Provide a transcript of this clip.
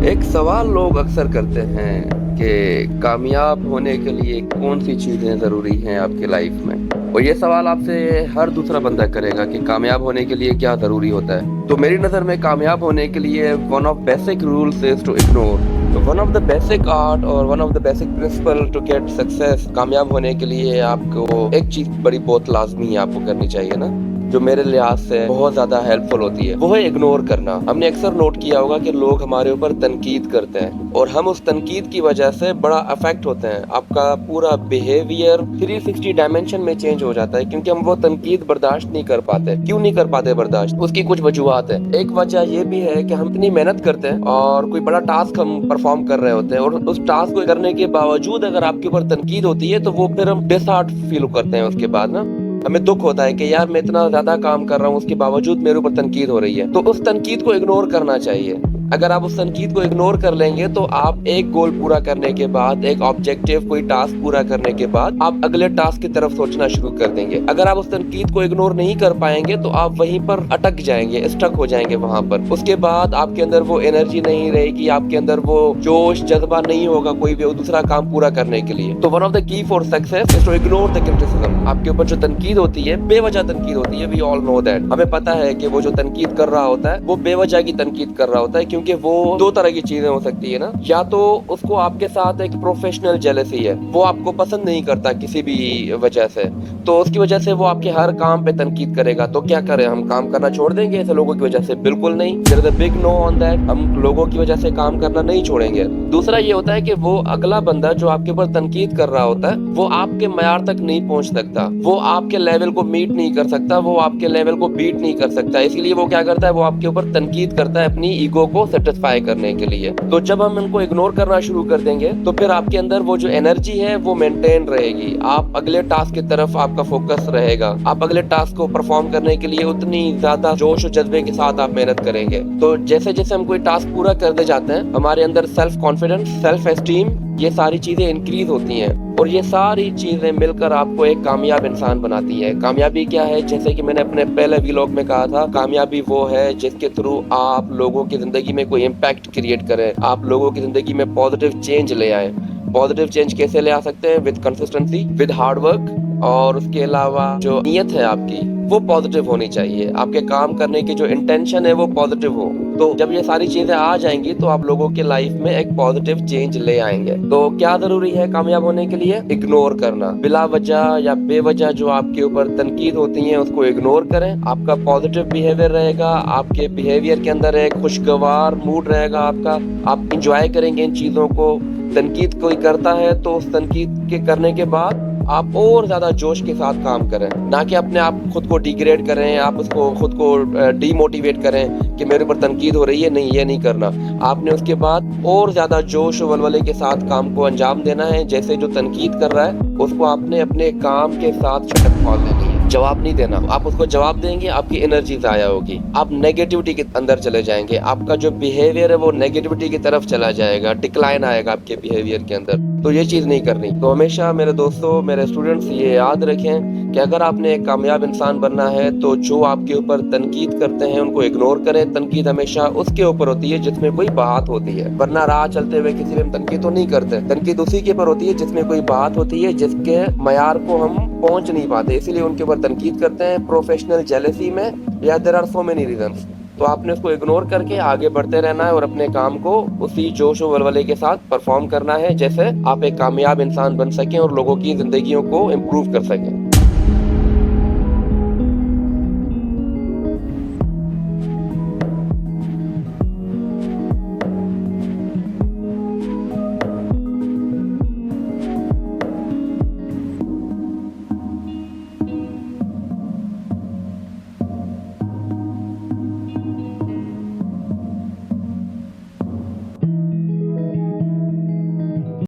एक सवाल लोग अक्सर करते हैं कि कामयाब होने के लिए कौन सी चीजें जरूरी हैं आपके लाइफ में। और ये सवाल आपसे हर दूसरा बंदा करेगा कि कामयाब होने के लिए क्या जरूरी होता है। तो मेरी नजर में कामयाब होने के लिए one of basic rules is to ignore one of the basic art और one of the basic principle to get success. कामयाब होने के लिए आपको एक चीज बड़ी बहुत लाजमी है आपको करनी चाहिए ना, जो मेरे लिहाज से बहुत ज्यादा हेल्पफुल होती है, वो है इग्नोर करना। हमने अक्सर नोट किया होगा कि लोग हमारे ऊपर तनकीद करते हैं और हम उस तनकीद की वजह से बड़ा अफेक्ट होते हैं। आपका पूरा बिहेवियर 360 डायमेंशन में चेंज हो जाता है क्योंकि हम वो तनकीद बर्दाश्त नहीं कर पाते। क्यों नहीं कर पाते बर्दाश्त? उसकी कुछ वजूहत है। एक वजह ये भी है कि हम इतनी मेहनत करते हैं और कोई बड़ा टास्क हम परफॉर्म कर रहे होते हैं और उस टास्क को करने के बावजूद अगर आपके ऊपर तनकीद होती है तो वो फिर हम डिसहार्ट फील करते हैं। उसके बाद ना हमें दुख होता है कि यार मैं इतना ज्यादा काम कर रहा हूँ उसके बावजूद मेरे ऊपर तनकीद हो रही है। तो उस तनकीद को इग्नोर करना चाहिए। अगर आप उस तनकीद को इग्नोर कर लेंगे तो आप एक गोल पूरा करने के बाद, एक ऑब्जेक्टिव कोई टास्क पूरा करने के बाद आप अगले टास्क की तरफ सोचना शुरू कर देंगे। अगर आप उस तनकीद को इग्नोर नहीं कर पाएंगे तो आप वहीं पर अटक जाएंगे, स्टक हो जाएंगे वहां पर। उसके बाद आपके अंदर वो एनर्जी नहीं रहेगी, आपके अंदर वो जोश जज्बा नहीं होगा कोई भी दूसरा काम पूरा करने के लिए। तो one of the key for success is to ignore the criticism. आपके ऊपर जो तनकीद होती है, बेवजह तनकीद होती है, वी ऑल नो दैट। हमें पता है कि वो जो तनकीद कर रहा होता है वो बेवजह की तनकीद कर रहा होता है, क्योंकि वो दो तरह की चीजें हो सकती है ना। या तो उसको आपके साथ एक प्रोफेशनल जेलसी है, वो आपको पसंद नहीं करता किसी भी वजह से, तो उसकी वजह से वो आपके हर काम पे तनकीद करेगा। तो क्या करें, हम काम करना छोड़ देंगे ऐसे लोगों की वजह से? बिल्कुल नहीं। There is a big no on that. हम लोगों की वजह से काम करना नहीं छोड़ेंगे। दूसरा ये होता है कि वो अगला बंदा जो आपके ऊपर तनकीद कर रहा होता है वो आपके मयार तक नहीं पहुंच सकता, वो आपके लेवल को मीट नहीं कर सकता, वो आपके लेवल को बीट नहीं कर सकता। इसलिए वो क्या करता है, वो आपके ऊपर तनकीद करता है अपनी ईगो को सेटिस्फाई करने के लिए। तो जब हम उनको इग्नोर करना शुरू कर देंगे तो फिर आपके अंदर वो जो एनर्जी है वो मेंटेन रहेगी। आप अगले टास्क की तरफ आपका फोकस रहेगा, आप अगले टास्क को परफॉर्म करने के लिए उतनी ज्यादा जोश और जज्बे के साथ आप मेहनत करेंगे। तो जैसे जैसे हम कोई टास्क पूरा करते जाते हैं हमारे अंदर सेल्फ कॉन्फिडेंस, सेल्फ एस्टीम, ये सारी चीजें इंक्रीज होती हैं और ये सारी चीजें मिलकर आपको एक कामयाब इंसान बनाती है। कामयाबी क्या है? जैसे कि मैंने अपने पहले व्लॉग में कहा था, कामयाबी वो है जिसके थ्रू आप लोगों की जिंदगी में कोई इम्पैक्ट क्रिएट करें, आप लोगों की जिंदगी में पॉजिटिव चेंज ले आए। पॉजिटिव चेंज कैसे ले आ सकते हैं? With consistency, with hard work, और उसके अलावा जो नीयत है आपकी वो पॉजिटिव होनी चाहिए। आपके काम करने की जो इंटेंशन है वो पॉजिटिव हो। तो जब ये सारी चीजें आ जाएंगी तो आप लोगों के लाइफ में एक पॉजिटिव चेंज ले आएंगे। तो क्या जरूरी है कामयाब होने के लिए? इग्नोर करना। बिला वजह या बेवजह जो आपके ऊपर तनकीद होती है उसको इग्नोर करें। आपका पॉजिटिव बिहेवियर रहेगा, आपके बिहेवियर के अंदर एक खुशगवार मूड रहेगा आपका, आप इंजॉय करेंगे इन चीजों को। तनकीद कोई करता है तो उस तनकीद के करने के बाद आप और ज्यादा जोश के साथ काम करें, ना कि अपने आप खुद को डिग्रेड करें, आप उसको खुद को डीमोटिवेट करें कि मेरे ऊपर तनकीद हो रही है। नहीं, ये नहीं करना। आपने उसके बाद और ज्यादा जोश वलवले के साथ काम को अंजाम देना है। जैसे जो तनकीद कर रहा है उसको आपने अपने काम के साथ छटक पाल देनी है, जवाब नहीं देना। आप उसको जवाब देंगे आपकी एनर्जी जाया होगी, आप नेगेटिविटी के अंदर चले जाएंगे, आपका जो बिहेवियर है वो नेगेटिविटी की तरफ चला जाएगा, डिक्लाइन आएगा आपके बिहेवियर के अंदर। तो ये चीज नहीं करनी। तो हमेशा मेरे दोस्तों, मेरे स्टूडेंट्स, ये याद रखें कि अगर आपने एक कामयाब इंसान बनना है तो जो आपके ऊपर तनकीद करते हैं उनको इग्नोर करें। तनकीद हमेशा उसके ऊपर होती है जिसमें कोई बात होती है, वरना राह चलते हुए किसी में तनकीद तो नहीं करते। तनकीद उसी के ऊपर होती है जिसमें कोई बात होती है, जिसके मयार को हम पहुंच नहीं पाते, इसीलिए उनके ऊपर तनकीद करते हैं, प्रोफेशनल जेलसी में, या there are so many reasons. तो आपने उसको इग्नोर करके आगे बढ़ते रहना है और अपने काम को उसी जोश और वलवले के साथ परफॉर्म करना है, जैसे आप एक कामयाब इंसान बन सकें और लोगों की जिंदगियों को इम्प्रूव कर सकें।